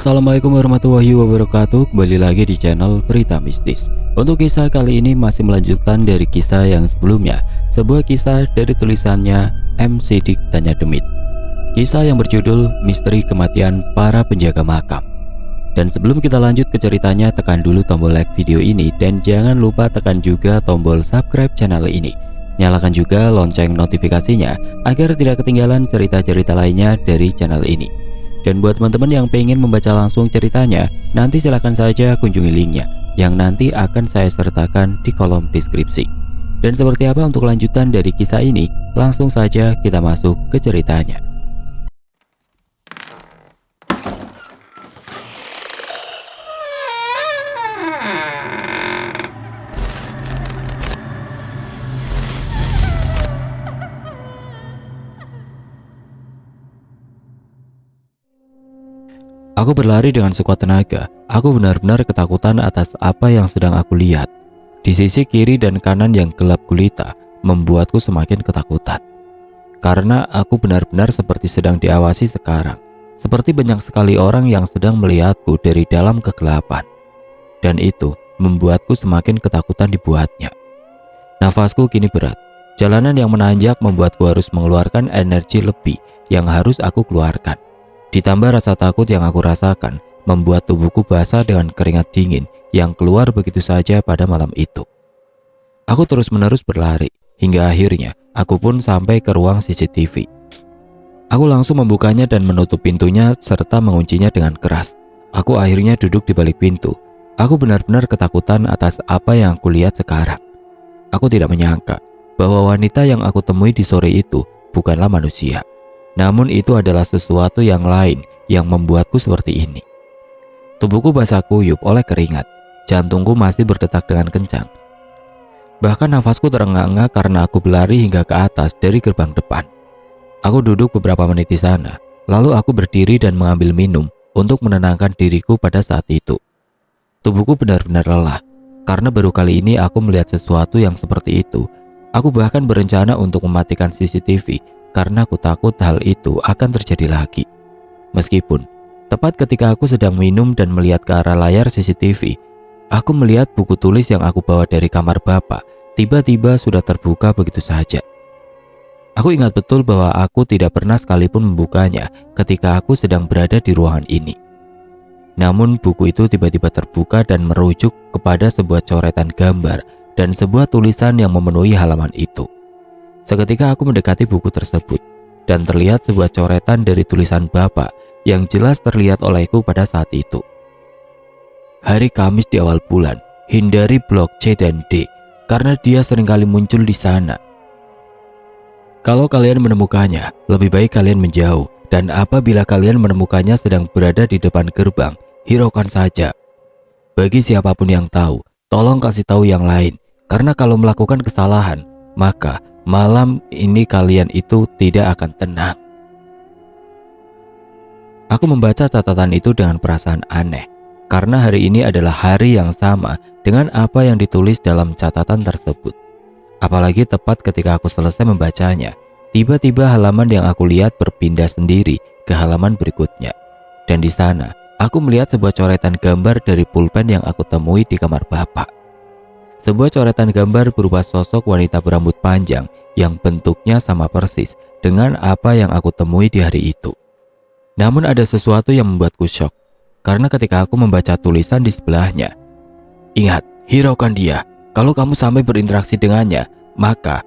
Assalamualaikum warahmatullahi wabarakatuh. Kembali lagi di channel Berita Mistis. Untuk kisah kali ini masih melanjutkan dari kisah yang sebelumnya, sebuah kisah dari tulisannya M. Sidik Tanya Demit. Kisah yang berjudul Misteri Kematian Para Penjaga Makam. Dan sebelum kita lanjut ke ceritanya, tekan dulu tombol like video ini dan jangan lupa tekan juga tombol subscribe channel ini. Nyalakan juga lonceng notifikasinya agar tidak ketinggalan cerita-cerita lainnya dari channel ini. Dan buat teman-teman yang pengen membaca langsung ceritanya, nanti silahkan saja kunjungi linknya yang nanti akan saya sertakan di kolom deskripsi. Dan seperti apa untuk lanjutan dari kisah ini, langsung saja kita masuk ke ceritanya. Aku berlari dengan sekuat tenaga. Aku benar-benar ketakutan atas apa yang sedang aku lihat. Di sisi kiri dan kanan yang gelap gulita membuatku semakin ketakutan. Karena aku benar-benar seperti sedang diawasi sekarang. Seperti banyak sekali orang yang sedang melihatku dari dalam kegelapan. Dan itu membuatku semakin ketakutan dibuatnya. Nafasku kini berat. Jalanan yang menanjak membuatku harus mengeluarkan energi lebih yang harus aku keluarkan. Ditambah rasa takut yang aku rasakan membuat tubuhku basah dengan keringat dingin yang keluar begitu saja pada malam itu. Aku terus-menerus berlari hingga akhirnya aku pun sampai ke ruang CCTV. Aku langsung membukanya dan menutup pintunya serta menguncinya dengan keras. Aku akhirnya duduk di balik pintu. Aku benar-benar ketakutan atas apa yang aku lihat sekarang. Aku tidak menyangka bahwa wanita yang aku temui di sore itu bukanlah manusia. Namun itu adalah sesuatu yang lain yang membuatku seperti ini. Tubuhku basah kuyup oleh keringat. Jantungku masih berdetak dengan kencang. Bahkan nafasku terengah-engah karena aku berlari hingga ke atas dari gerbang depan. Aku duduk beberapa menit di sana. Lalu aku berdiri dan mengambil minum untuk menenangkan diriku pada saat itu. Tubuhku benar-benar lelah. Karena baru kali ini aku melihat sesuatu yang seperti itu. Aku bahkan berencana untuk mematikan CCTV. Karena aku takut hal itu akan terjadi lagi. Meskipun tepat ketika aku sedang minum dan melihat ke arah layar CCTV, aku melihat buku tulis yang aku bawa dari kamar bapak tiba-tiba sudah terbuka begitu saja. Aku ingat betul bahwa aku tidak pernah sekalipun membukanya ketika aku sedang berada di ruangan ini. Namun buku itu tiba-tiba terbuka dan merujuk kepada sebuah coretan gambar dan sebuah tulisan yang memenuhi halaman itu. Seketika aku mendekati buku tersebut dan terlihat sebuah coretan dari tulisan bapak yang jelas terlihat olehku pada saat itu. Hari Kamis di awal bulan, hindari blok C dan D karena dia seringkali muncul di sana. Kalau kalian menemukannya, lebih baik kalian menjauh, dan apabila kalian menemukannya sedang berada di depan gerbang, hiraukan saja. Bagi siapapun yang tahu, tolong kasih tahu yang lain, karena kalau melakukan kesalahan, maka malam ini kalian itu tidak akan tenang. Aku membaca catatan itu dengan perasaan aneh, karena hari ini adalah hari yang sama dengan apa yang ditulis dalam catatan tersebut. Apalagi tepat ketika aku selesai membacanya, tiba-tiba halaman yang aku lihat berpindah sendiri ke halaman berikutnya. Dan di sana, aku melihat sebuah coretan gambar dari pulpen yang aku temui di kamar bapak. Sebuah coretan gambar berupa sosok wanita berambut panjang yang bentuknya sama persis dengan apa yang aku temui di hari itu. Namun ada sesuatu yang membuatku syok, karena ketika aku membaca tulisan di sebelahnya, ingat, hiraukan dia. Kalau kamu sampai berinteraksi dengannya, maka...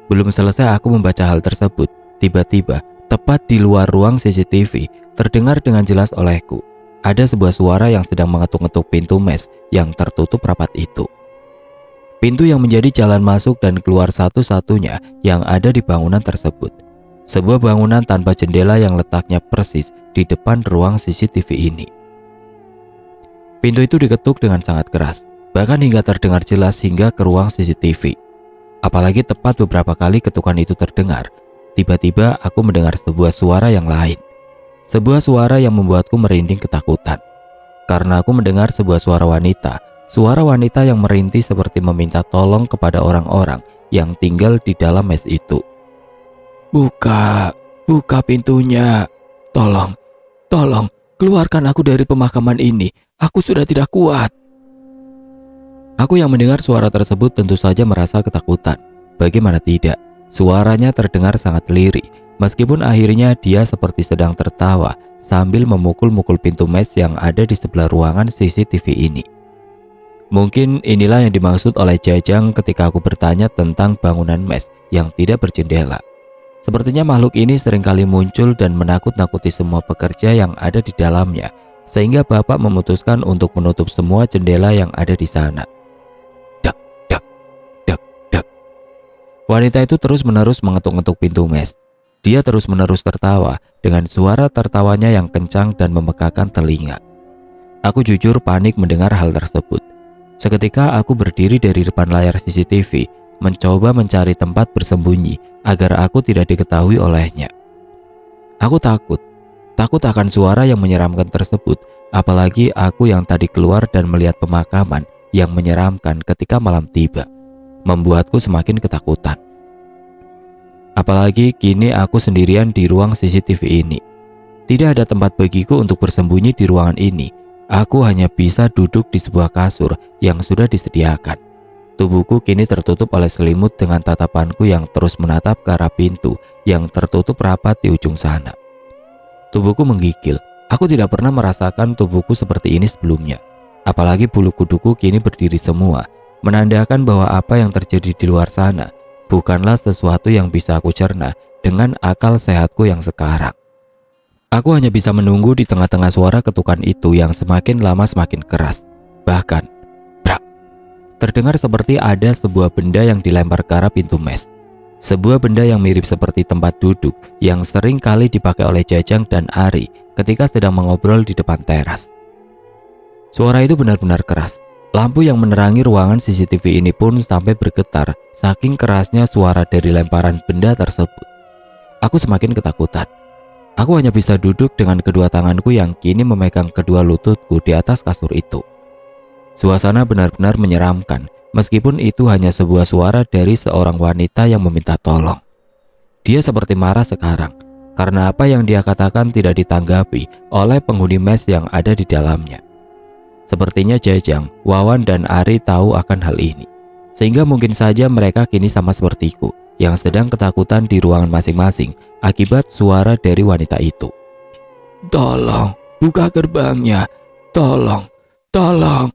Belum selesai aku membaca hal tersebut, tiba-tiba tepat di luar ruang CCTV terdengar dengan jelas olehku. Ada sebuah suara yang sedang mengetuk-ngetuk pintu mes yang tertutup rapat itu. Pintu yang menjadi jalan masuk dan keluar satu-satunya yang ada di bangunan tersebut. Sebuah bangunan tanpa jendela yang letaknya persis di depan ruang CCTV ini. Pintu itu diketuk dengan sangat keras, bahkan hingga terdengar jelas hingga ke ruang CCTV. Apalagi tepat beberapa kali ketukan itu terdengar, tiba-tiba aku mendengar sebuah suara yang lain. Sebuah suara yang membuatku merinding ketakutan. Karena aku mendengar sebuah suara wanita. Suara wanita yang merintih seperti meminta tolong kepada orang-orang yang tinggal di dalam mes itu. Buka pintunya. Tolong, keluarkan aku dari pemakaman ini. Aku sudah tidak kuat." Aku yang mendengar suara tersebut tentu saja merasa ketakutan. Bagaimana tidak? Suaranya terdengar sangat lirih, meskipun akhirnya dia seperti sedang tertawa sambil memukul-mukul pintu mes yang ada di sebelah ruangan CCTV ini. Mungkin inilah yang dimaksud oleh Jajang ketika aku bertanya tentang bangunan mes yang tidak berjendela. Sepertinya makhluk ini seringkali muncul dan menakut-nakuti semua pekerja yang ada di dalamnya, sehingga Bapak memutuskan untuk menutup semua jendela yang ada di sana. Dak, dak, dak, dak. Wanita itu terus-menerus mengetuk-ngetuk pintu mes. Dia terus-menerus tertawa dengan suara tertawanya yang kencang dan memegahkan telinga. Aku jujur panik mendengar hal tersebut. Seketika aku berdiri dari depan layar CCTV, mencoba mencari tempat bersembunyi agar aku tidak diketahui olehnya. Aku takut akan suara yang menyeramkan tersebut, apalagi aku yang tadi keluar dan melihat pemakaman yang menyeramkan ketika malam tiba, membuatku semakin ketakutan. Apalagi kini aku sendirian di ruang CCTV ini. Tidak ada tempat bagiku untuk bersembunyi di ruangan ini. Aku hanya bisa duduk di sebuah kasur yang sudah disediakan. Tubuhku kini tertutup oleh selimut dengan tatapanku yang terus menatap ke arah pintu yang tertutup rapat di ujung sana. Tubuhku menggigil. Aku tidak pernah merasakan tubuhku seperti ini sebelumnya. Apalagi bulu kuduku kini berdiri semua, menandakan bahwa apa yang terjadi di luar sana bukanlah sesuatu yang bisa aku cerna dengan akal sehatku yang sekarang. Aku hanya bisa menunggu di tengah-tengah suara ketukan itu yang semakin lama semakin keras. Bahkan, brak, terdengar seperti ada sebuah benda yang dilempar ke arah pintu mes. Sebuah benda yang mirip seperti tempat duduk yang sering kali dipakai oleh Jajang dan Ari ketika sedang mengobrol di depan teras. Suara itu benar-benar keras. Lampu yang menerangi ruangan CCTV ini pun sampai bergetar saking kerasnya suara dari lemparan benda tersebut. Aku semakin ketakutan. Aku hanya bisa duduk dengan kedua tanganku yang kini memegang kedua lututku di atas kasur itu. Suasana benar-benar menyeramkan, meskipun itu hanya sebuah suara dari seorang wanita yang meminta tolong. Dia seperti marah sekarang, karena apa yang dia katakan tidak ditanggapi oleh penghuni mes yang ada di dalamnya. Sepertinya Jajang, Wawan, dan Ari tahu akan hal ini, sehingga mungkin saja mereka kini sama sepertiku, yang sedang ketakutan di ruangan masing-masing akibat suara dari wanita itu. "Tolong, buka gerbangnya. Tolong, tolong."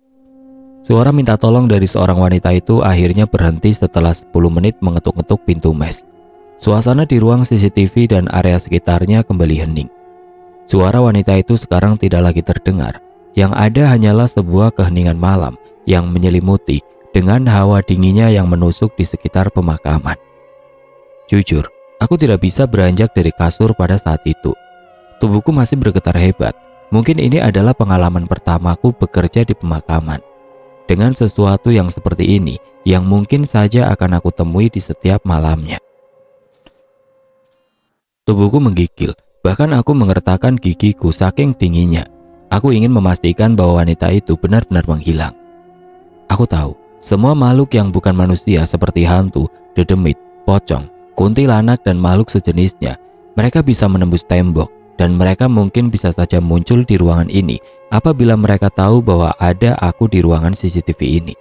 Suara minta tolong dari seorang wanita itu akhirnya berhenti setelah 10 menit mengetuk-ngetuk pintu mes. Suasana di ruang CCTV dan area sekitarnya kembali hening. Suara wanita itu sekarang tidak lagi terdengar. Yang ada hanyalah sebuah keheningan malam yang menyelimuti dengan hawa dinginnya yang menusuk di sekitar pemakaman. Jujur, aku tidak bisa beranjak dari kasur pada saat itu. Tubuhku masih bergetar hebat. Mungkin ini adalah pengalaman pertamaku bekerja di pemakaman. Dengan sesuatu yang seperti ini, yang mungkin saja akan aku temui di setiap malamnya. Tubuhku menggigil, bahkan aku mengertakkan gigiku saking dinginnya. Aku ingin memastikan bahwa wanita itu benar-benar menghilang. Aku tahu, semua makhluk yang bukan manusia seperti hantu, dedemit, pocong, kuntilanak, dan makhluk sejenisnya, mereka bisa menembus tembok, dan mereka mungkin bisa saja muncul di ruangan ini apabila mereka tahu bahwa ada aku di ruangan CCTV ini.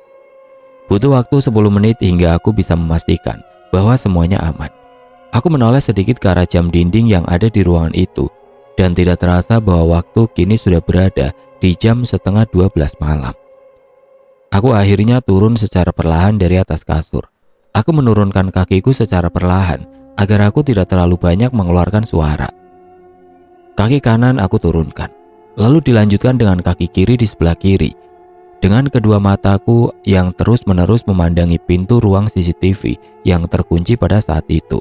Butuh waktu 10 menit hingga aku bisa memastikan bahwa semuanya aman. Aku menoleh sedikit ke arah jam dinding yang ada di ruangan itu, dan tidak terasa bahwa waktu kini sudah berada di jam setengah 12 malam. Aku akhirnya turun secara perlahan dari atas kasur. Aku menurunkan kakiku secara perlahan agar aku tidak terlalu banyak mengeluarkan suara. Kaki kanan aku turunkan, lalu dilanjutkan dengan kaki kiri di sebelah kiri. Dengan kedua mataku yang terus-menerus memandangi pintu ruang CCTV yang terkunci pada saat itu.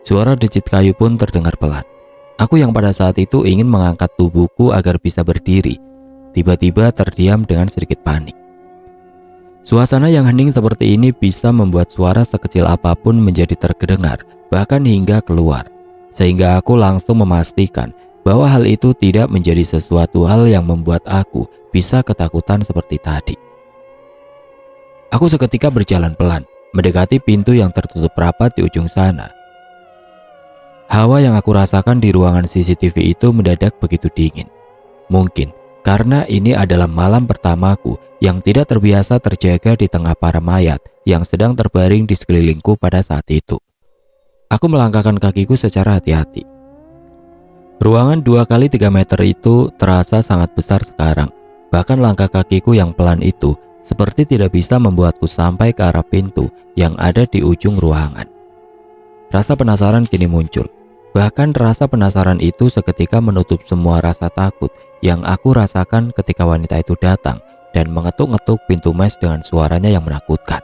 Suara decit kayu pun terdengar pelan. Aku yang pada saat itu ingin mengangkat tubuhku agar bisa berdiri, tiba-tiba terdiam dengan sedikit panik. Suasana yang hening seperti ini bisa membuat suara sekecil apapun menjadi terdengar, bahkan hingga keluar. Sehingga aku langsung memastikan bahwa hal itu tidak menjadi sesuatu hal yang membuat aku bisa ketakutan seperti tadi. Aku seketika berjalan pelan, mendekati pintu yang tertutup rapat di ujung sana. Hawa yang aku rasakan di ruangan CCTV itu mendadak begitu dingin. Mungkin karena ini adalah malam pertamaku yang tidak terbiasa terjaga di tengah para mayat yang sedang terbaring di sekelilingku pada saat itu. Aku melangkahkan kakiku secara hati-hati. Ruangan 2 kali 3 meter itu terasa sangat besar sekarang. Bahkan langkah kakiku yang pelan itu seperti tidak bisa membuatku sampai ke arah pintu yang ada di ujung ruangan. Rasa penasaran kini muncul. Bahkan rasa penasaran itu seketika menutup semua rasa takut yang aku rasakan ketika wanita itu datang dan mengetuk-ngetuk pintu mes dengan suaranya yang menakutkan.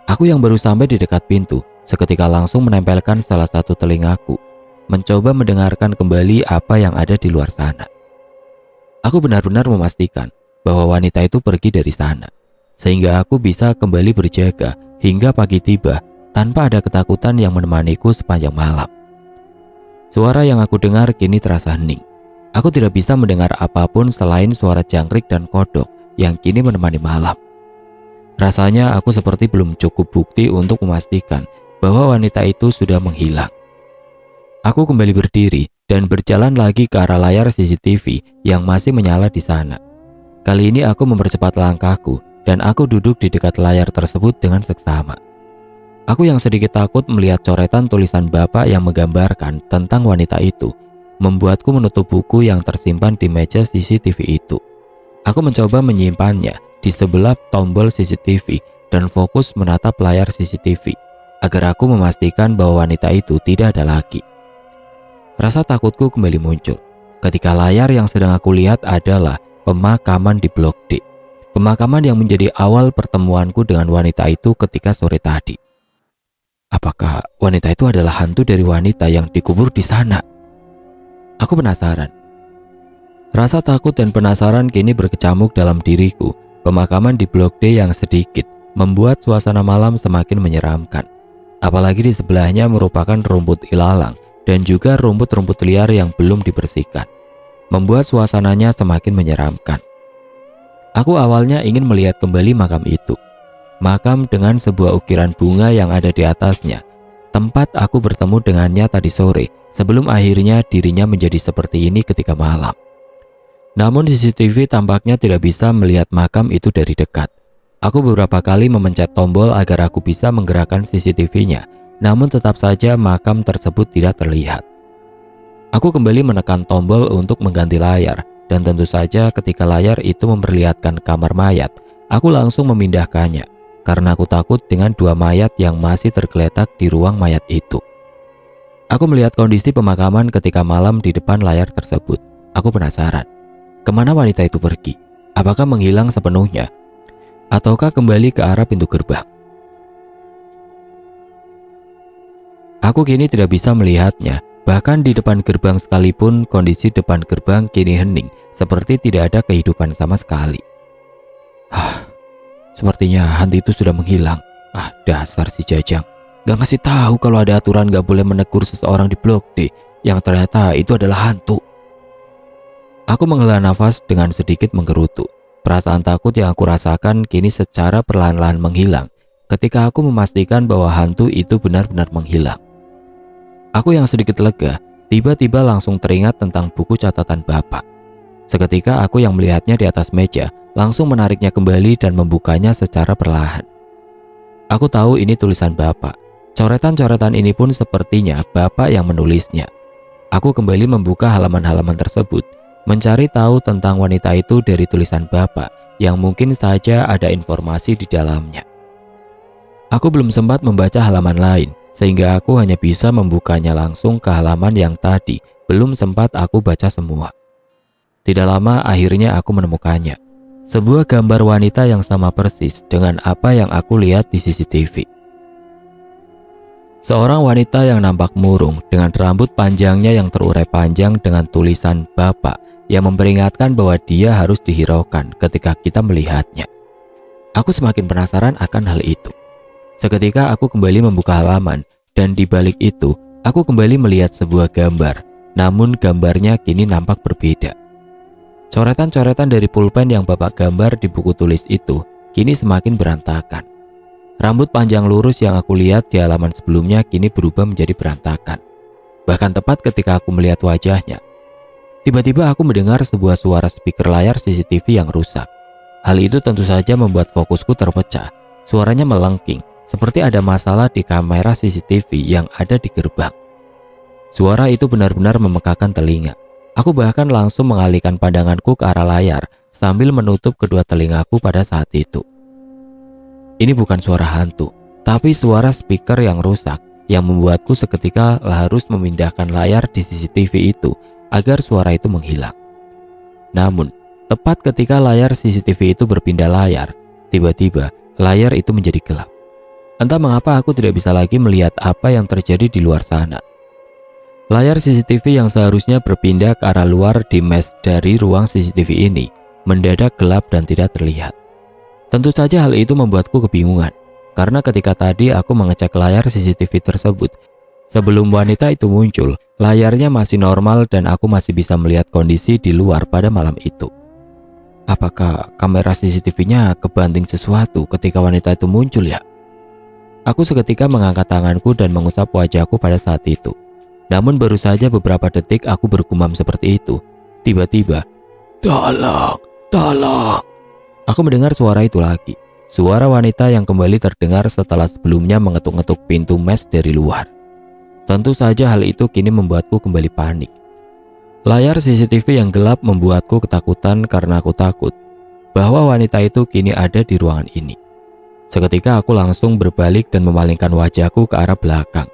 Aku yang baru sampai di dekat pintu seketika langsung menempelkan salah satu telingaku, mencoba mendengarkan kembali apa yang ada di luar sana. Aku benar-benar memastikan bahwa wanita itu pergi dari sana, sehingga aku bisa kembali berjaga hingga pagi tiba tanpa ada ketakutan yang menemaniku sepanjang malam. Suara yang aku dengar kini terasa hening. Aku tidak bisa mendengar apapun selain suara jangkrik dan kodok yang kini menemani malam. Rasanya aku seperti belum cukup bukti untuk memastikan bahwa wanita itu sudah menghilang. Aku kembali berdiri dan berjalan lagi ke arah layar CCTV yang masih menyala di sana. Kali ini aku mempercepat langkahku dan aku duduk di dekat layar tersebut dengan seksama. Aku yang sedikit takut melihat coretan tulisan bapak yang menggambarkan tentang wanita itu membuatku menutup buku yang tersimpan di meja CCTV itu. Aku mencoba menyimpannya di sebelah tombol CCTV dan fokus menatap layar CCTV agar aku memastikan bahwa wanita itu tidak ada lagi. Rasa takutku kembali muncul ketika layar yang sedang aku lihat adalah pemakaman di Blok D. Pemakaman yang menjadi awal pertemuanku dengan wanita itu ketika sore tadi. Apakah wanita itu adalah hantu dari wanita yang dikubur di sana? Aku penasaran. Rasa takut dan penasaran kini berkecamuk dalam diriku. Pemakaman di Blok D yang sedikit membuat suasana malam semakin menyeramkan. Apalagi di sebelahnya merupakan rumput ilalang dan juga rumput-rumput liar yang belum dibersihkan, membuat suasananya semakin menyeramkan. Aku awalnya ingin melihat kembali makam itu. Makam dengan sebuah ukiran bunga yang ada di atasnya. Tempat aku bertemu dengannya tadi sore sebelum akhirnya dirinya menjadi seperti ini ketika malam. Namun CCTV tampaknya tidak bisa melihat makam itu dari dekat. Aku beberapa kali memencet tombol agar aku bisa menggerakkan CCTV-nya, namun tetap saja makam tersebut tidak terlihat. Aku kembali menekan tombol untuk mengganti layar, dan tentu saja ketika layar itu memperlihatkan kamar mayat, aku langsung memindahkannya karena aku takut dengan 2 mayat yang masih tergeletak di ruang mayat itu. Aku melihat kondisi pemakaman ketika malam di depan layar tersebut. Aku penasaran, kemana wanita itu pergi? Apakah menghilang sepenuhnya? Ataukah kembali ke arah pintu gerbang? Aku kini tidak bisa melihatnya. Bahkan di depan gerbang sekalipun kondisi depan gerbang kini hening, seperti tidak ada kehidupan sama sekali. Sepertinya hantu itu sudah menghilang. Dasar si Jajang. Gak ngasih tahu kalau ada aturan gak boleh menegur seseorang di Blok D, yang ternyata itu adalah hantu. Aku menghela nafas dengan sedikit menggerutu. Perasaan takut yang aku rasakan kini secara perlahan-lahan menghilang ketika aku memastikan bahwa hantu itu benar-benar menghilang. Aku yang sedikit lega, tiba-tiba langsung teringat tentang buku catatan bapak. Seketika aku yang melihatnya di atas meja, langsung menariknya kembali dan membukanya secara perlahan. Aku tahu ini tulisan bapak. Coretan-coretan ini pun sepertinya bapak yang menulisnya. Aku kembali membuka halaman-halaman tersebut, mencari tahu tentang wanita itu dari tulisan bapak yang mungkin saja ada informasi di dalamnya. Aku belum sempat membaca halaman lain, sehingga aku hanya bisa membukanya langsung ke halaman yang tadi belum sempat aku baca semua. Tidak lama akhirnya aku menemukannya. Sebuah gambar wanita yang sama persis dengan apa yang aku lihat di CCTV. Seorang wanita yang nampak murung dengan rambut panjangnya yang terurai panjang dengan tulisan bapak yang memperingatkan bahwa dia harus dihiraukan ketika kita melihatnya. Aku semakin penasaran akan hal itu. Seketika aku kembali membuka halaman dan di balik itu aku kembali melihat sebuah gambar, namun gambarnya kini nampak berbeda. Coretan-coretan dari pulpen yang bapak gambar di buku tulis itu kini semakin berantakan. Rambut panjang lurus yang aku lihat di halaman sebelumnya kini berubah menjadi berantakan. Bahkan tepat ketika aku melihat wajahnya, Tiba-tiba aku mendengar sebuah suara speaker layar CCTV yang rusak. Hal itu tentu saja membuat fokusku terpecah. Suaranya melengking, seperti ada masalah di kamera CCTV yang ada di gerbang. Suara itu benar-benar memekakan telinga. Aku bahkan langsung mengalihkan pandanganku ke arah layar sambil menutup kedua telingaku pada saat itu. Ini bukan suara hantu, tapi suara speaker yang rusak yang membuatku seketika harus memindahkan layar di CCTV itu agar suara itu menghilang. Namun, tepat ketika layar CCTV itu berpindah layar, tiba-tiba layar itu menjadi gelap. Entah mengapa aku tidak bisa lagi melihat apa yang terjadi di luar sana. Layar CCTV yang seharusnya berpindah ke arah luar di mesh dari ruang CCTV ini mendadak gelap dan tidak terlihat. Tentu saja hal itu membuatku kebingungan, karena ketika tadi aku mengecek layar CCTV tersebut, sebelum wanita itu muncul, layarnya masih normal dan aku masih bisa melihat kondisi di luar pada malam itu. Apakah kamera CCTV-nya kebanting sesuatu ketika wanita itu muncul ya? Aku seketika mengangkat tanganku dan mengusap wajahku pada saat itu. Namun baru saja beberapa detik aku bergumam seperti itu, tiba-tiba, "Tolong, tolong." Aku mendengar suara itu lagi. Suara wanita yang kembali terdengar setelah sebelumnya mengetuk-ngetuk pintu mesh dari luar. Tentu saja hal itu kini membuatku kembali panik. Layar CCTV yang gelap membuatku ketakutan karena aku takut bahwa wanita itu kini ada di ruangan ini. Seketika aku langsung berbalik dan memalingkan wajahku ke arah belakang.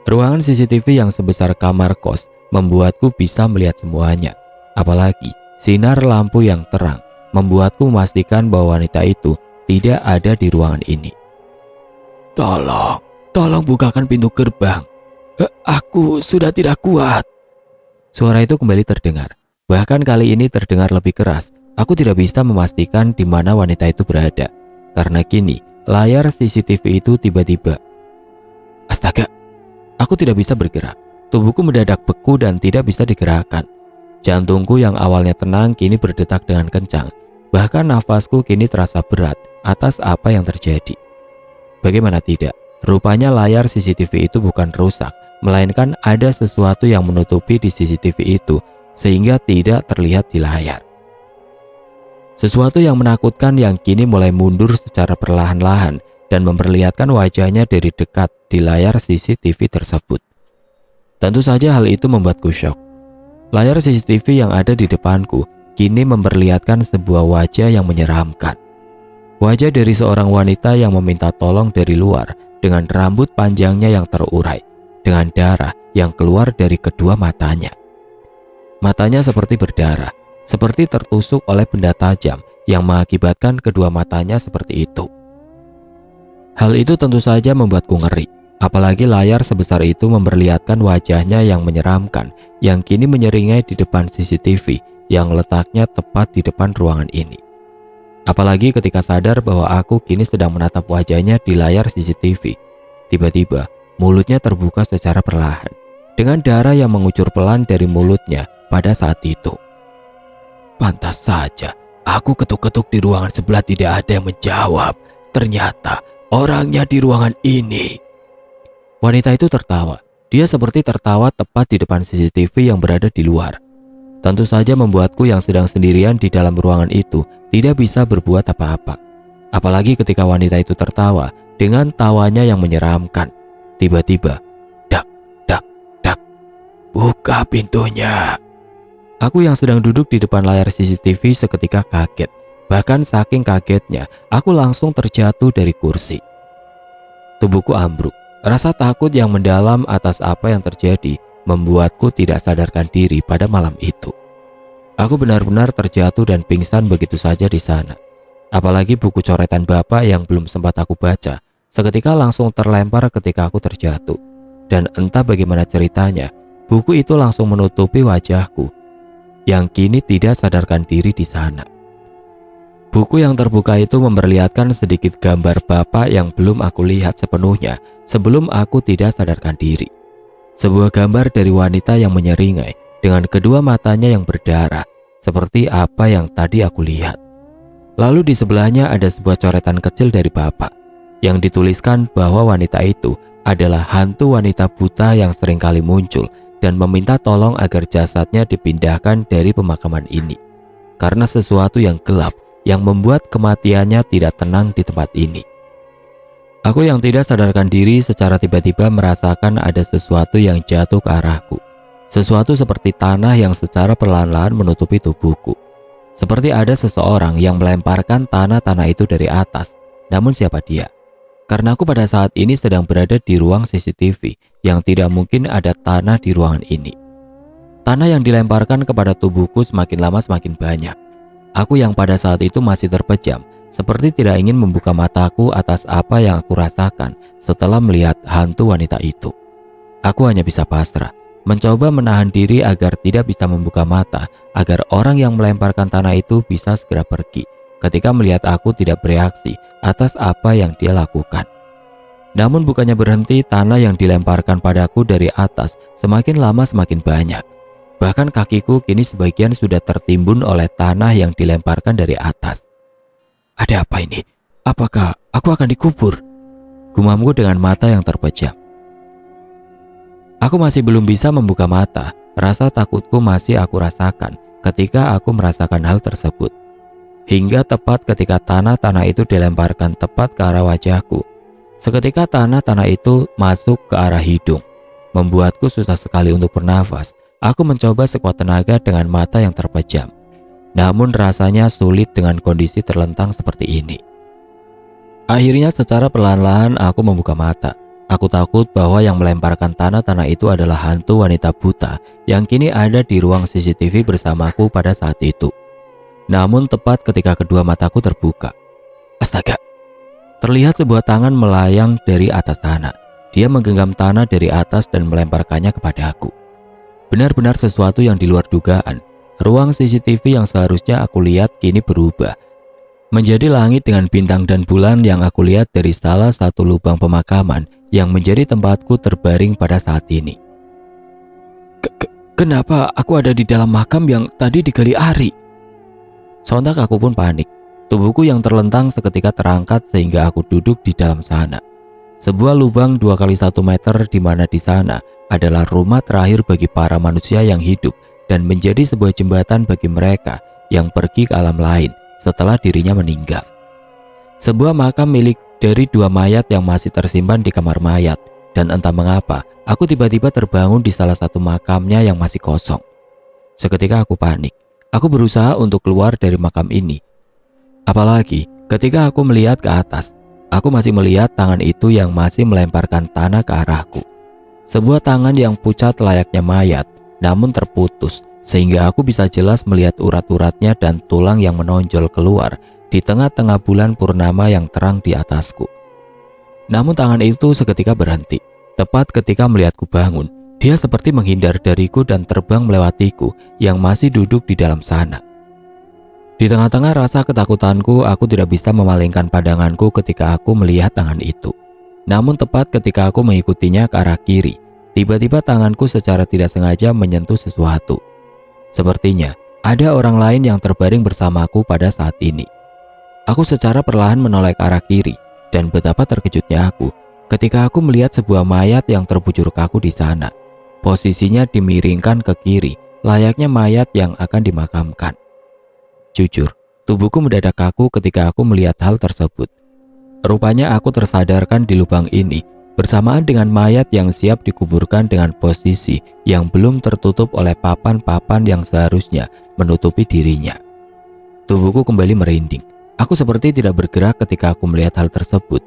Ruangan CCTV yang sebesar kamar kos membuatku bisa melihat semuanya. Apalagi sinar lampu yang terang membuatku memastikan bahwa wanita itu tidak ada di ruangan ini. Tolong bukakan pintu gerbang. Aku sudah tidak kuat." Suara itu kembali terdengar. Bahkan kali ini terdengar lebih keras. Aku tidak bisa memastikan di mana wanita itu berada. Karena kini layar CCTV itu tiba-tiba. Astaga, aku tidak bisa bergerak. Tubuhku mendadak beku dan tidak bisa digerakkan. Jantungku yang awalnya tenang kini berdetak dengan kencang. Bahkan nafasku kini terasa berat atas apa yang terjadi. Bagaimana tidak, rupanya layar CCTV itu bukan rusak, melainkan ada sesuatu yang menutupi di CCTV itu sehingga tidak terlihat di layar. Sesuatu yang menakutkan yang kini mulai mundur secara perlahan-lahan dan memperlihatkan wajahnya dari dekat di layar CCTV tersebut. Tentu saja hal itu membuatku syok. Layar CCTV yang ada di depanku kini memperlihatkan sebuah wajah yang menyeramkan. Wajah dari seorang wanita yang meminta tolong dari luar dengan rambut panjangnya yang terurai, dengan darah yang keluar dari kedua matanya. Matanya seperti berdarah, seperti tertusuk oleh benda tajam yang mengakibatkan kedua matanya seperti itu. Hal itu tentu saja membuatku ngeri, apalagi layar sebesar itu memperlihatkan wajahnya yang menyeramkan yang kini menyeringai di depan CCTV yang letaknya tepat di depan ruangan ini. Apalagi ketika sadar bahwa aku kini sedang menatap wajahnya di layar CCTV, tiba-tiba mulutnya terbuka secara perlahan, dengan darah yang mengucur pelan dari mulutnya pada saat itu. Pantas saja, aku ketuk-ketuk di ruangan sebelah tidak ada yang menjawab. Ternyata orangnya di ruangan ini. Wanita itu tertawa. Dia seperti tertawa tepat di depan CCTV yang berada di luar. Tentu saja membuatku yang sedang sendirian di dalam ruangan itu tidak bisa berbuat apa-apa. Apalagi ketika wanita itu tertawa dengan tawanya yang menyeramkan. Tiba-tiba, dak, dak, dak, buka pintunya. Aku yang sedang duduk di depan layar CCTV seketika kaget. Bahkan saking kagetnya, aku langsung terjatuh dari kursi. Tubuhku ambruk. Rasa takut yang mendalam atas apa yang terjadi membuatku tidak sadarkan diri pada malam itu. Aku benar-benar terjatuh dan pingsan begitu saja di sana. Apalagi buku coretan bapak yang belum sempat aku baca, seketika langsung terlempar ketika aku terjatuh. Dan entah bagaimana ceritanya, buku itu langsung menutupi wajahku, yang kini tidak sadarkan diri di sana. Buku yang terbuka itu memperlihatkan sedikit gambar bapak yang belum aku lihat sepenuhnya sebelum aku tidak sadarkan diri. Sebuah gambar dari wanita yang menyeringai dengan kedua matanya yang berdarah, seperti apa yang tadi aku lihat. Lalu di sebelahnya ada sebuah coretan kecil dari bapak, yang dituliskan bahwa wanita itu adalah hantu wanita buta yang seringkali muncul dan meminta tolong agar jasadnya dipindahkan dari pemakaman ini. Karena sesuatu yang gelap yang membuat kematiannya tidak tenang di tempat ini. Aku yang tidak sadarkan diri secara tiba-tiba merasakan ada sesuatu yang jatuh ke arahku. Sesuatu seperti tanah yang secara perlahan-lahan menutupi tubuhku. Seperti ada seseorang yang melemparkan tanah-tanah itu dari atas. Namun siapa dia? Karena aku pada saat ini sedang berada di ruang CCTV yang tidak mungkin ada tanah di ruangan ini. Tanah yang dilemparkan kepada tubuhku semakin lama semakin banyak. Aku yang pada saat itu masih terpejam, seperti tidak ingin membuka mataku atas apa yang aku rasakan setelah melihat hantu wanita itu. Aku hanya bisa pasrah, mencoba menahan diri agar tidak bisa membuka mata, agar orang yang melemparkan tanah itu bisa segera pergi ketika melihat aku tidak bereaksi atas apa yang dia lakukan. Namun bukannya berhenti, tanah yang dilemparkan padaku dari atas semakin lama semakin banyak. Bahkan kakiku kini sebagian sudah tertimbun oleh tanah yang dilemparkan dari atas. Ada apa ini? Apakah aku akan dikubur? Gumamku dengan mata yang terpejam. Aku masih belum bisa membuka mata. Rasa takutku masih aku rasakan ketika aku merasakan hal tersebut. Hingga tepat ketika tanah-tanah itu dilemparkan tepat ke arah wajahku. Seketika tanah-tanah itu masuk ke arah hidung. Membuatku susah sekali untuk bernafas. Aku mencoba sekuat tenaga dengan mata yang terpejam. Namun rasanya sulit dengan kondisi terlentang seperti ini. Akhirnya secara perlahan-lahan aku membuka mata. Aku takut bahwa yang melemparkan tanah-tanah itu adalah hantu wanita buta yang kini ada di ruang CCTV bersamaku pada saat itu. Namun tepat ketika kedua mataku terbuka. Astaga! Terlihat sebuah tangan melayang dari atas tanah. Dia menggenggam tanah dari atas dan melemparkannya kepadaku. Benar-benar sesuatu yang di luar dugaan. Ruang CCTV yang seharusnya aku lihat kini berubah menjadi langit dengan bintang dan bulan yang aku lihat dari salah satu lubang pemakaman yang menjadi tempatku terbaring pada saat ini. Kenapa aku ada di dalam makam yang tadi digali Ari? Sontak aku pun panik. Tubuhku yang terlentang seketika terangkat sehingga aku duduk di dalam sana. Sebuah lubang 2x1 meter di mana di sana adalah rumah terakhir bagi para manusia yang hidup dan menjadi sebuah jembatan bagi mereka yang pergi ke alam lain setelah dirinya meninggal. Sebuah makam milik dari dua mayat yang masih tersimpan di kamar mayat, dan entah mengapa aku tiba-tiba terbangun di salah satu makamnya yang masih kosong. Seketika aku panik. Aku berusaha untuk keluar dari makam ini. Apalagi ketika aku melihat ke atas, aku masih melihat tangan itu yang masih melemparkan tanah ke arahku. Sebuah tangan yang pucat layaknya mayat, namun terputus, sehingga aku bisa jelas melihat urat-uratnya dan tulang yang menonjol keluar di tengah-tengah bulan purnama yang terang di atasku. Namun tangan itu seketika berhenti. Tepat ketika melihatku bangun, dia seperti menghindar dariku dan terbang melewatiku yang masih duduk di dalam sana. Di tengah-tengah rasa ketakutanku, aku tidak bisa memalingkan pandanganku ketika aku melihat tangan itu. Namun tepat ketika aku mengikutinya ke arah kiri, tiba-tiba tanganku secara tidak sengaja menyentuh sesuatu. Sepertinya ada orang lain yang terbaring bersamaku pada saat ini. Aku secara perlahan menoleh ke arah kiri, dan betapa terkejutnya aku ketika aku melihat sebuah mayat yang terbujur kaku di sana. Posisinya dimiringkan ke kiri, layaknya mayat yang akan dimakamkan. Jujur, tubuhku mendadak kaku ketika aku melihat hal tersebut. Rupanya aku tersadarkan di lubang ini bersamaan dengan mayat yang siap dikuburkan dengan posisi yang belum tertutup oleh papan-papan yang seharusnya menutupi dirinya. Tubuhku kembali merinding. Aku seperti tidak bergerak ketika aku melihat hal tersebut.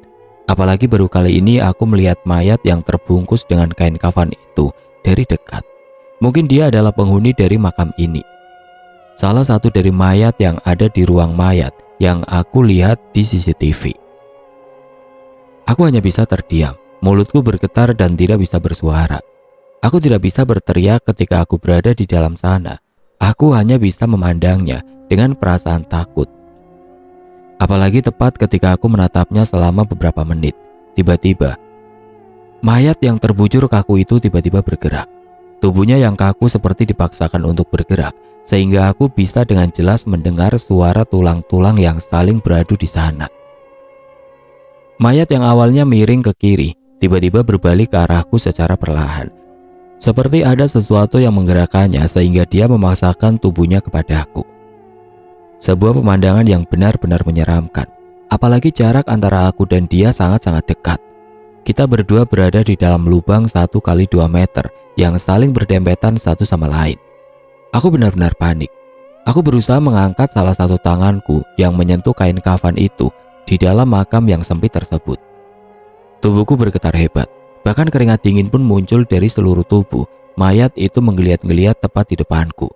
Apalagi baru kali ini aku melihat mayat yang terbungkus dengan kain kafan itu dari dekat. Mungkin dia adalah penghuni dari makam ini. Salah satu dari mayat yang ada di ruang mayat yang aku lihat di CCTV. Aku hanya bisa terdiam. Mulutku bergetar dan tidak bisa bersuara. Aku tidak bisa berteriak ketika aku berada di dalam sana. Aku hanya bisa memandangnya dengan perasaan takut. Apalagi tepat ketika aku menatapnya selama beberapa menit. Tiba-tiba, mayat yang terbujur kaku itu tiba-tiba bergerak. Tubuhnya yang kaku seperti dipaksakan untuk bergerak, sehingga aku bisa dengan jelas mendengar suara tulang-tulang yang saling beradu di sana. Mayat yang awalnya miring ke kiri, tiba-tiba berbalik ke arahku secara perlahan. Seperti ada sesuatu yang menggerakkannya sehingga dia memaksakan tubuhnya kepadaku. Sebuah pemandangan yang benar-benar menyeramkan. Apalagi jarak antara aku dan dia sangat-sangat dekat. Kita berdua berada di dalam lubang 1 kali 2 meter yang saling berdempetan satu sama lain. Aku benar-benar panik. Aku berusaha mengangkat salah satu tanganku yang menyentuh kain kafan itu di dalam makam yang sempit tersebut. Tubuhku bergetar hebat. Bahkan keringat dingin pun muncul dari seluruh tubuh. Mayat itu menggeliat-geliat tepat di depanku.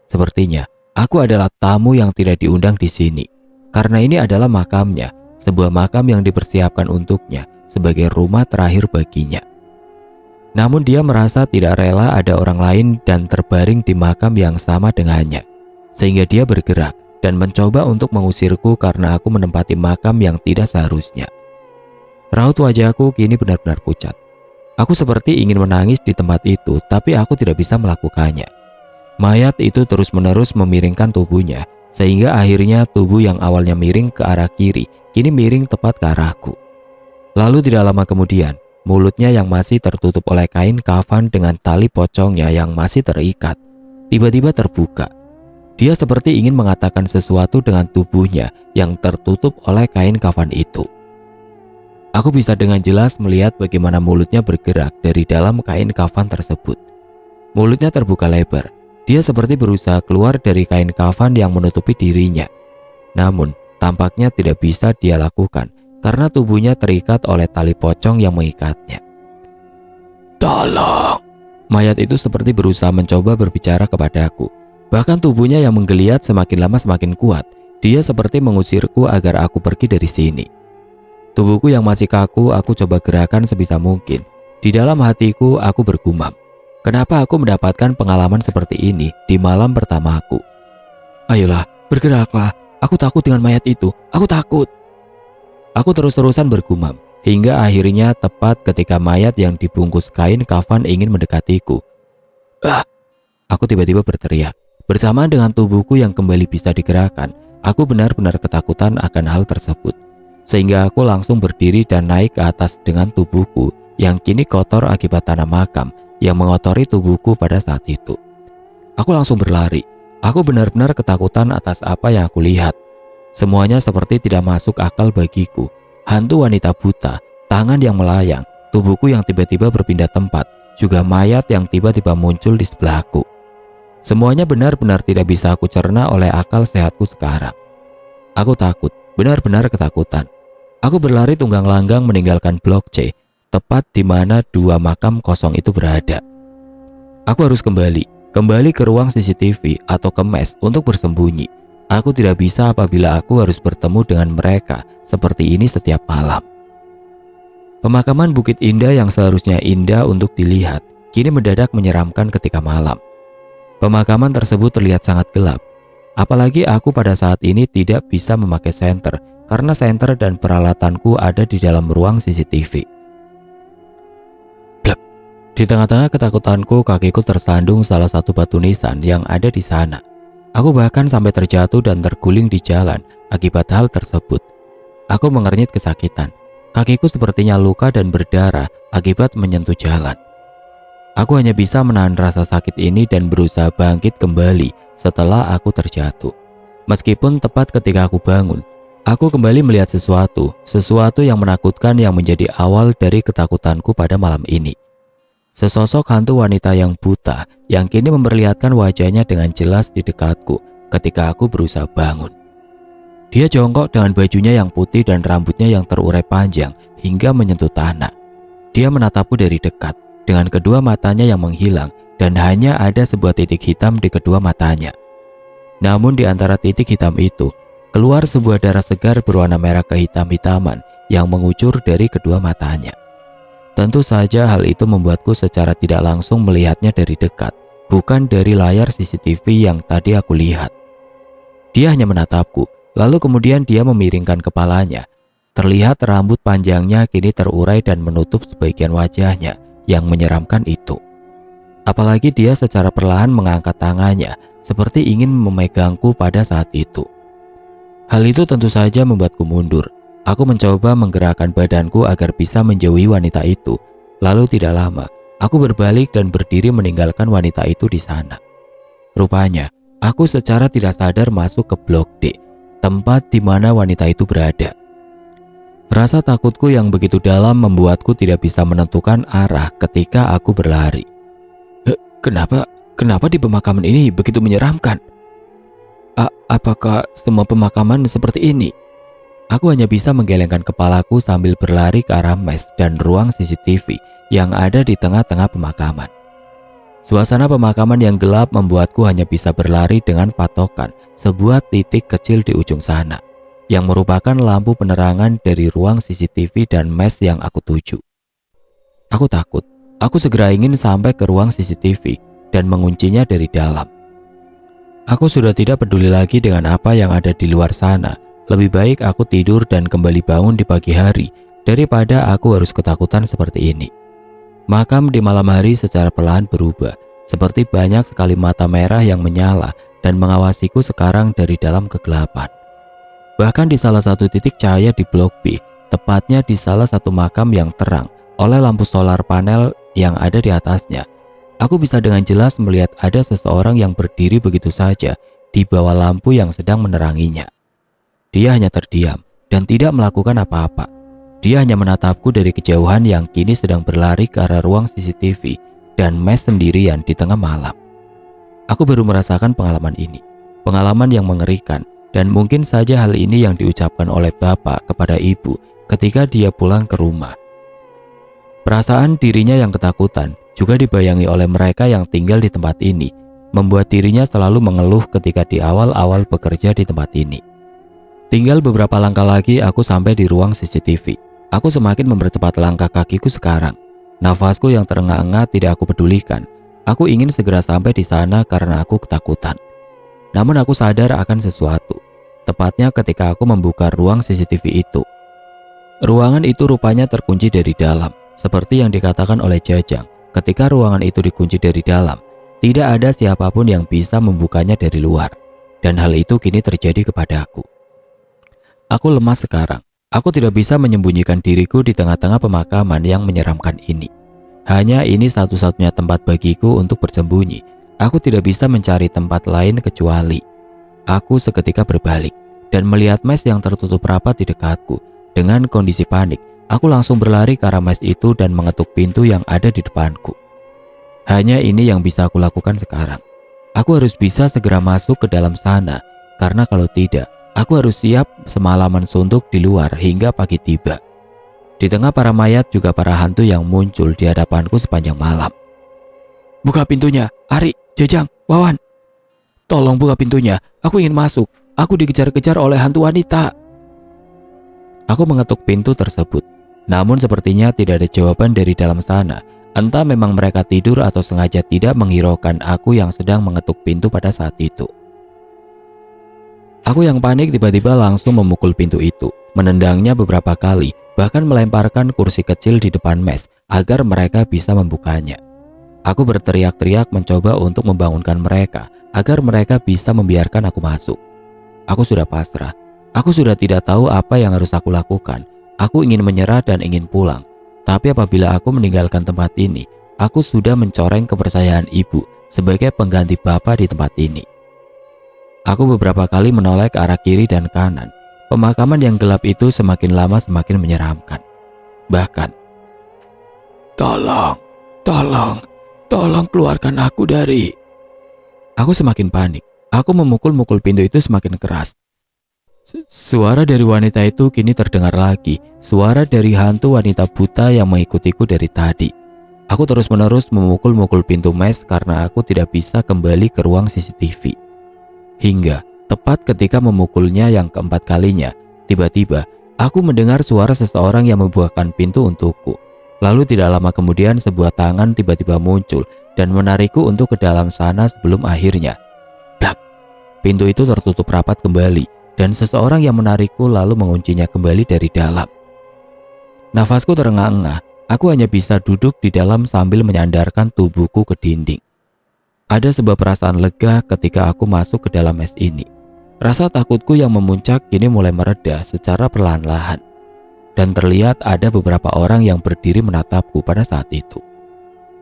Sepertinya aku adalah tamu yang tidak diundang di sini. Karena ini adalah makamnya, sebuah makam yang dipersiapkan untuknya sebagai rumah terakhir baginya. Namun dia merasa tidak rela ada orang lain dan terbaring di makam yang sama dengannya. Sehingga dia bergerak dan mencoba untuk mengusirku karena aku menempati makam yang tidak seharusnya. Raut wajahku kini benar-benar pucat. Aku seperti ingin menangis di tempat itu, tapi aku tidak bisa melakukannya. Mayat itu terus-menerus memiringkan tubuhnya, sehingga akhirnya tubuh yang awalnya miring ke arah kiri, kini miring tepat ke arahku. Lalu tidak lama kemudian, mulutnya yang masih tertutup oleh kain kafan dengan tali pocongnya yang masih terikat, tiba-tiba terbuka. Dia seperti ingin mengatakan sesuatu dengan tubuhnya yang tertutup oleh kain kafan itu. Aku bisa dengan jelas melihat bagaimana mulutnya bergerak dari dalam kain kafan tersebut. Mulutnya terbuka lebar. Dia seperti berusaha keluar dari kain kafan yang menutupi dirinya. Namun, tampaknya tidak bisa dia lakukan karena tubuhnya terikat oleh tali pocong yang mengikatnya. "Tolong!" Mayat itu seperti berusaha mencoba berbicara kepadaku. Bahkan tubuhnya yang menggeliat semakin lama semakin kuat. Dia seperti mengusirku agar aku pergi dari sini. Tubuhku yang masih kaku aku coba gerakan sebisa mungkin. Di dalam hatiku aku bergumam, kenapa aku mendapatkan pengalaman seperti ini di malam pertamaku? Ayolah, bergeraklah. Aku takut dengan mayat itu. Aku takut. Aku terus-terusan bergumam hingga akhirnya tepat ketika mayat yang dibungkus kain kafan ingin mendekatiku. "Ah!" Aku tiba-tiba berteriak. Bersamaan dengan tubuhku yang kembali bisa digerakkan, aku benar-benar ketakutan akan hal tersebut. Sehingga aku langsung berdiri dan naik ke atas dengan tubuhku yang kini kotor akibat tanah makam yang mengotori tubuhku pada saat itu. Aku langsung berlari. Aku benar-benar ketakutan atas apa yang aku lihat. Semuanya seperti tidak masuk akal bagiku. Hantu wanita buta, tangan yang melayang, tubuhku yang tiba-tiba berpindah tempat, juga mayat yang tiba-tiba muncul di sebelahku. Semuanya benar-benar tidak bisa aku cerna oleh akal sehatku sekarang. Aku takut, benar-benar ketakutan. Aku berlari tunggang langgang meninggalkan blok C, tepat di mana 2 makam kosong itu berada. Aku harus kembali ke ruang CCTV atau ke mes untuk bersembunyi. Aku tidak bisa apabila aku harus bertemu dengan mereka seperti ini setiap malam. Pemakaman Bukit Indah yang seharusnya indah untuk dilihat, kini mendadak menyeramkan ketika malam. Pemakaman tersebut terlihat sangat gelap. Apalagi aku pada saat ini tidak bisa memakai senter karena senter dan peralatanku ada di dalam ruang CCTV. Blep. Di tengah-tengah ketakutanku, kakiku tersandung salah satu batu nisan yang ada di sana. Aku bahkan sampai terjatuh dan terguling di jalan akibat hal tersebut. Aku mengernyit kesakitan. Kakiku sepertinya luka dan berdarah akibat menyentuh jalan. Aku hanya bisa menahan rasa sakit ini dan berusaha bangkit kembali setelah aku terjatuh. Meskipun tepat ketika aku bangun, aku kembali melihat sesuatu yang menakutkan yang menjadi awal dari ketakutanku pada malam ini. Sesosok hantu wanita yang buta yang kini memperlihatkan wajahnya dengan jelas di dekatku ketika aku berusaha bangun. Dia jongkok dengan bajunya yang putih dan rambutnya yang terurai panjang hingga menyentuh tanah. Dia menatapku dari dekat dengan kedua matanya yang menghilang dan hanya ada sebuah titik hitam di kedua matanya. Namun di antara titik hitam itu, keluar sebuah darah segar berwarna merah kehitam-hitaman yang mengucur dari kedua matanya. Tentu saja hal itu membuatku secara tidak langsung melihatnya dari dekat, bukan dari layar CCTV yang tadi aku lihat. Dia hanya menatapku, lalu kemudian dia memiringkan kepalanya. Terlihat rambut panjangnya kini terurai dan menutup sebagian wajahnya yang menyeramkan itu. Apalagi dia secara perlahan mengangkat tangannya seperti ingin memegangku pada saat itu. Hal itu tentu saja membuatku mundur. Aku mencoba menggerakkan badanku agar bisa menjauhi wanita itu. Lalu tidak lama, Aku berbalik dan berdiri meninggalkan wanita itu di sana. Rupanya, aku secara tidak sadar masuk ke blok D, tempat di mana wanita itu berada. Rasa takutku yang begitu dalam membuatku tidak bisa menentukan arah ketika aku berlari. Kenapa di pemakaman ini begitu menyeramkan? Apakah semua pemakaman seperti ini? Aku hanya bisa menggelengkan kepalaku sambil berlari ke arah mes dan ruang CCTV yang ada di tengah-tengah pemakaman. Suasana pemakaman yang gelap membuatku hanya bisa berlari dengan patokan sebuah titik kecil di ujung sana, yang merupakan lampu penerangan dari ruang CCTV dan mes yang aku tuju. Aku takut. Aku segera ingin sampai ke ruang CCTV dan menguncinya dari dalam. Aku sudah tidak peduli lagi dengan apa yang ada di luar sana. Lebih baik aku tidur dan kembali bangun di pagi hari daripada aku harus ketakutan seperti ini. Makam di malam hari secara perlahan berubah, seperti banyak sekali mata merah yang menyala dan mengawasiku sekarang dari dalam kegelapan. Bahkan di salah satu titik cahaya di blok B, tepatnya di salah satu makam yang terang oleh lampu solar panel yang ada di atasnya, aku bisa dengan jelas melihat ada seseorang yang berdiri begitu saja di bawah lampu yang sedang meneranginya. Dia hanya terdiam dan tidak melakukan apa-apa. Dia hanya menatapku dari kejauhan yang kini sedang berlari ke arah ruang CCTV dan mes sendirian di tengah malam. Aku baru merasakan pengalaman ini, pengalaman yang mengerikan, dan mungkin saja hal ini yang diucapkan oleh bapak kepada ibu ketika dia pulang ke rumah. Perasaan dirinya yang ketakutan juga dibayangi oleh mereka yang tinggal di tempat ini, membuat dirinya selalu mengeluh ketika di awal-awal bekerja di tempat ini. Tinggal beberapa langkah lagi aku sampai di ruang CCTV. Aku semakin mempercepat langkah kakiku sekarang. Nafasku yang terengah-engah tidak aku pedulikan. Aku ingin segera sampai di sana karena aku ketakutan. Namun aku sadar akan sesuatu. Tepatnya ketika aku membuka ruang CCTV itu. Ruangan itu rupanya terkunci dari dalam. Seperti yang dikatakan oleh Jajang, ketika ruangan itu dikunci dari dalam, tidak ada siapapun yang bisa membukanya dari luar. Dan hal itu kini terjadi kepadaku. Aku lemas sekarang. Aku tidak bisa menyembunyikan diriku di tengah-tengah pemakaman yang menyeramkan ini. Hanya ini satu-satunya tempat bagiku untuk bersembunyi. Aku tidak bisa mencari tempat lain kecuali. Aku seketika berbalik dan melihat mes yang tertutup rapat di dekatku. Dengan kondisi panik, aku langsung berlari ke arah mes itu dan mengetuk pintu yang ada di depanku. Hanya ini yang bisa aku lakukan sekarang. Aku harus bisa segera masuk ke dalam sana, karena kalau tidak, aku harus siap semalaman suntuk di luar hingga pagi tiba. Di tengah para mayat juga para hantu yang muncul di hadapanku sepanjang malam. "Buka pintunya, Ari, Jajang, Wawan. Tolong buka pintunya, aku ingin masuk. Aku dikejar-kejar oleh hantu wanita." Aku mengetuk pintu tersebut. Namun sepertinya tidak ada jawaban dari dalam sana. Entah memang mereka tidur atau sengaja tidak menghiraukan aku yang sedang mengetuk pintu pada saat itu. Aku yang panik tiba-tiba langsung memukul pintu itu, menendangnya beberapa kali, bahkan melemparkan kursi kecil di depan mes agar mereka bisa membukanya. Aku berteriak-teriak mencoba untuk membangunkan mereka agar mereka bisa membiarkan aku masuk. Aku sudah pasrah. Aku sudah tidak tahu apa yang harus aku lakukan. Aku ingin menyerah dan ingin pulang. Tapi apabila aku meninggalkan tempat ini, aku sudah mencoreng kepercayaan ibu sebagai pengganti bapak di tempat ini. Aku beberapa kali menoleh ke arah kiri dan kanan. Pemakaman yang gelap itu semakin lama semakin menyeramkan. Bahkan, Tolong keluarkan aku dari..." Aku semakin panik. Aku memukul-mukul pintu itu semakin keras. Suara dari wanita itu kini terdengar lagi. Suara dari hantu wanita buta yang mengikutiku dari tadi. Aku terus-menerus memukul-mukul pintu mes karena aku tidak bisa kembali ke ruang CCTV. Hingga tepat ketika memukulnya yang keempat kalinya, tiba-tiba aku mendengar suara seseorang yang membukakan pintu untukku. Lalu tidak lama kemudian sebuah tangan tiba-tiba muncul dan menarikku untuk ke dalam sana sebelum akhirnya plak, pintu itu tertutup rapat kembali dan seseorang yang menarikku lalu menguncinya kembali dari dalam. Nafasku terengah-engah. Aku hanya bisa duduk di dalam sambil menyandarkan tubuhku ke dinding. Ada sebuah perasaan lega ketika aku masuk ke dalam mes ini. Rasa takutku yang memuncak kini mulai mereda secara perlahan-lahan. Dan terlihat ada beberapa orang yang berdiri menatapku pada saat itu.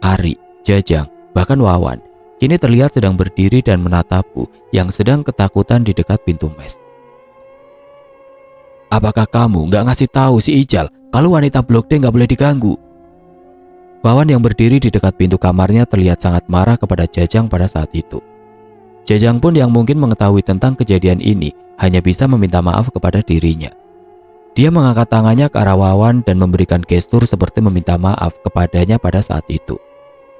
Ari, Jajang, bahkan Wawan kini terlihat sedang berdiri dan menatapku yang sedang ketakutan di dekat pintu mes. Apakah kamu nggak ngasih tahu si Ijal kalau wanita Blok D nggak boleh diganggu? Wawan yang berdiri di dekat pintu kamarnya terlihat sangat marah kepada Jajang pada saat itu. Jajang pun yang mungkin mengetahui tentang kejadian ini hanya bisa meminta maaf kepada dirinya. Dia mengangkat tangannya ke arah Wawan dan memberikan gestur seperti meminta maaf kepadanya pada saat itu.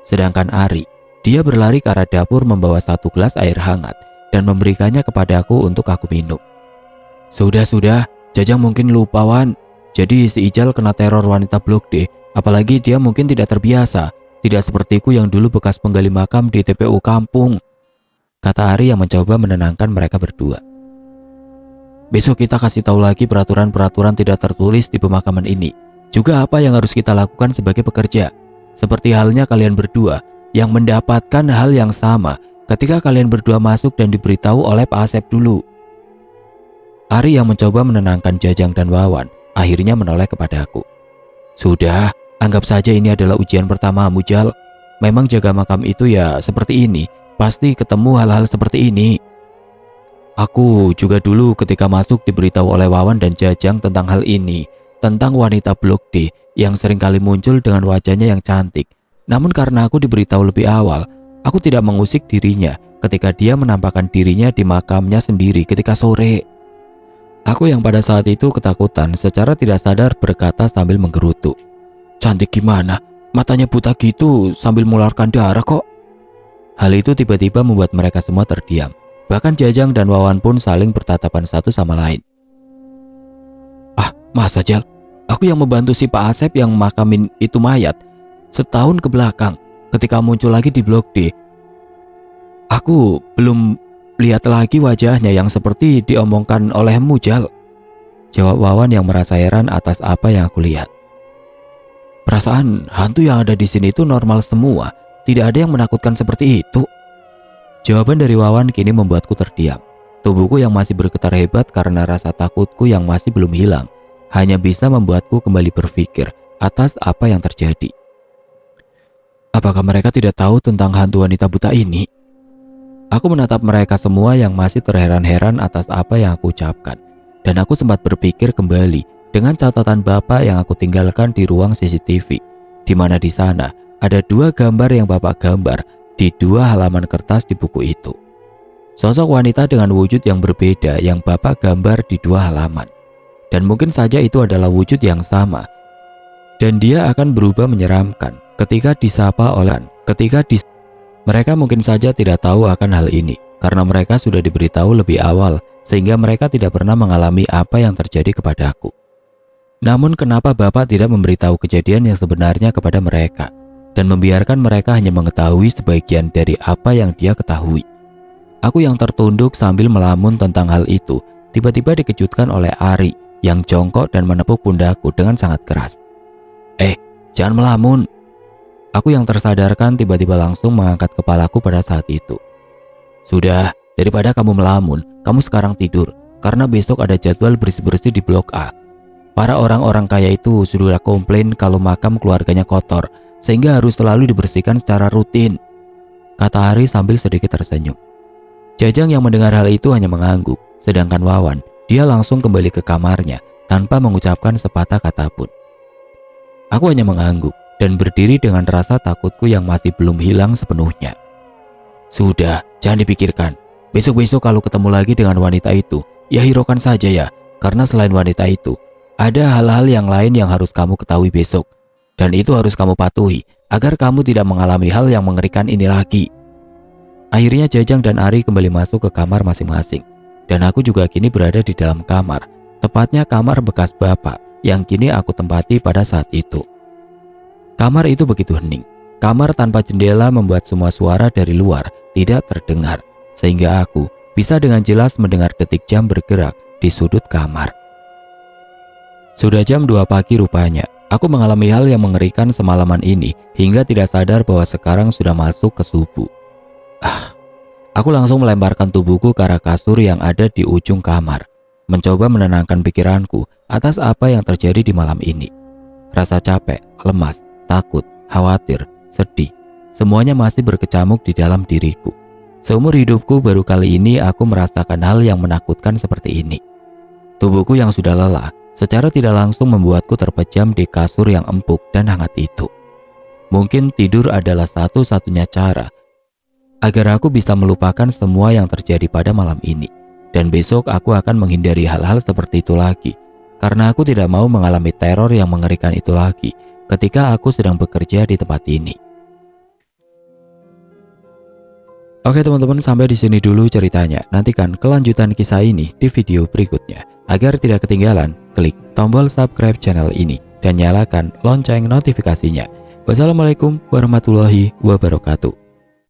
Sedangkan Ari, dia berlari ke arah dapur membawa satu gelas air hangat dan memberikannya kepadaku untuk aku minum. Sudah, Jajang mungkin lupa Wan. Jadi si Ijal kena teror wanita Blok D, apalagi dia mungkin tidak terbiasa, tidak sepertiku yang dulu bekas penggali makam di TPU kampung, kata Ari yang mencoba menenangkan mereka berdua. Besok kita kasih tahu lagi peraturan-peraturan tidak tertulis di pemakaman ini. Juga apa yang harus kita lakukan sebagai pekerja. Seperti halnya kalian berdua yang mendapatkan hal yang sama ketika kalian berdua masuk dan diberitahu oleh Pak Asep dulu. Ari yang mencoba menenangkan Jajang dan Wawan akhirnya menoleh kepadaku. Sudah, anggap saja ini adalah ujian pertamamu, Jal. Memang jaga makam itu ya seperti ini. Pasti ketemu hal-hal seperti ini. Aku juga dulu ketika masuk diberitahu oleh Wawan dan Jajang tentang hal ini, tentang wanita Blok D yang seringkali muncul dengan wajahnya yang cantik. Namun karena aku diberitahu lebih awal, aku tidak mengusik dirinya ketika dia menampakkan dirinya di makamnya sendiri ketika sore. Aku yang pada saat itu ketakutan secara tidak sadar berkata sambil menggerutu. Cantik gimana? Matanya buta gitu sambil mengeluarkan darah kok. Hal itu tiba-tiba membuat mereka semua terdiam. Bahkan Jajang dan Wawan pun saling bertatapan satu sama lain. Ah, masa Jal? Aku yang membantu si Pak Asep yang makamin itu mayat. Setahun ke belakang, ketika muncul lagi di Blok D, aku belum lihat lagi wajahnya yang seperti diomongkan olehmu, Jal. Jawab Wawan yang merasa heran atas apa yang aku lihat. Perasaan hantu yang ada di sini itu normal semua. Tidak ada yang menakutkan seperti itu. Jawaban dari Wawan kini membuatku terdiam. Tubuhku yang masih bergetar hebat karena rasa takutku yang masih belum hilang hanya bisa membuatku kembali berpikir atas apa yang terjadi. Apakah mereka tidak tahu tentang hantu wanita buta ini? Aku menatap mereka semua yang masih terheran-heran atas apa yang aku ucapkan. Dan aku sempat berpikir kembali dengan catatan Bapak yang aku tinggalkan di ruang CCTV, di mana di sana ada dua gambar yang Bapak gambar di dua halaman kertas di buku itu. Sosok wanita dengan wujud yang berbeda yang Bapak gambar di dua halaman. Dan mungkin saja itu adalah wujud yang sama. Dan dia akan berubah menyeramkan ketika disapa oleh mereka mungkin saja tidak tahu akan hal ini karena mereka sudah diberitahu lebih awal sehingga mereka tidak pernah mengalami apa yang terjadi kepadaku. Namun kenapa Bapak tidak memberitahu kejadian yang sebenarnya kepada mereka dan membiarkan mereka hanya mengetahui sebagian dari apa yang dia ketahui? Aku yang tertunduk sambil melamun tentang hal itu tiba-tiba dikejutkan oleh Ari yang jongkok dan menepuk pundakku dengan sangat keras. Jangan melamun. Aku yang tersadarkan tiba-tiba langsung mengangkat kepalaku pada saat itu. Sudah, daripada kamu melamun, kamu sekarang tidur karena besok ada jadwal bersih-bersih di Blok A. Para orang-orang kaya itu sudah komplain kalau makam keluarganya kotor sehingga harus selalu dibersihkan secara rutin, kata Ari sambil sedikit tersenyum. Jajang yang mendengar hal itu hanya mengangguk, sedangkan Wawan, dia langsung kembali ke kamarnya tanpa mengucapkan sepatah kata pun. Aku hanya mengangguk dan berdiri dengan rasa takutku yang masih belum hilang sepenuhnya. Sudah, jangan dipikirkan. Besok-besok kalau ketemu lagi dengan wanita itu, ya hiraukan saja ya, karena selain wanita itu, ada hal-hal yang lain yang harus kamu ketahui besok. Dan itu harus kamu patuhi, agar kamu tidak mengalami hal yang mengerikan ini lagi. Akhirnya Jajang dan Ari kembali masuk ke kamar masing-masing. Dan aku juga kini berada di dalam kamar, tepatnya kamar bekas Bapak, yang kini aku tempati pada saat itu. Kamar itu begitu hening. Kamar tanpa jendela membuat semua suara dari luar tidak terdengar, sehingga aku bisa dengan jelas mendengar detik jam bergerak di sudut kamar. Sudah jam 2 pagi rupanya. Aku mengalami hal yang mengerikan semalaman ini hingga tidak sadar bahwa sekarang sudah masuk ke subuh. Aku langsung melemparkan tubuhku ke arah kasur yang ada di ujung kamar, mencoba menenangkan pikiranku atas apa yang terjadi di malam ini. Rasa capek, lemas, takut, khawatir, sedih. Semuanya masih berkecamuk di dalam diriku. Seumur hidupku baru kali ini aku merasakan hal yang menakutkan seperti ini. Tubuhku yang sudah lelah secara tidak langsung membuatku terpejam di kasur yang empuk dan hangat itu. Mungkin tidur adalah satu-satunya cara agar aku bisa melupakan semua yang terjadi pada malam ini. Dan besok aku akan menghindari hal-hal seperti itu lagi, karena aku tidak mau mengalami teror yang mengerikan itu lagi ketika aku sedang bekerja di tempat ini. Oke teman-teman, sampai di sini dulu ceritanya. Nantikan kelanjutan kisah ini di video berikutnya. Agar tidak ketinggalan, klik tombol subscribe channel ini dan nyalakan lonceng notifikasinya. Wassalamualaikum warahmatullahi wabarakatuh.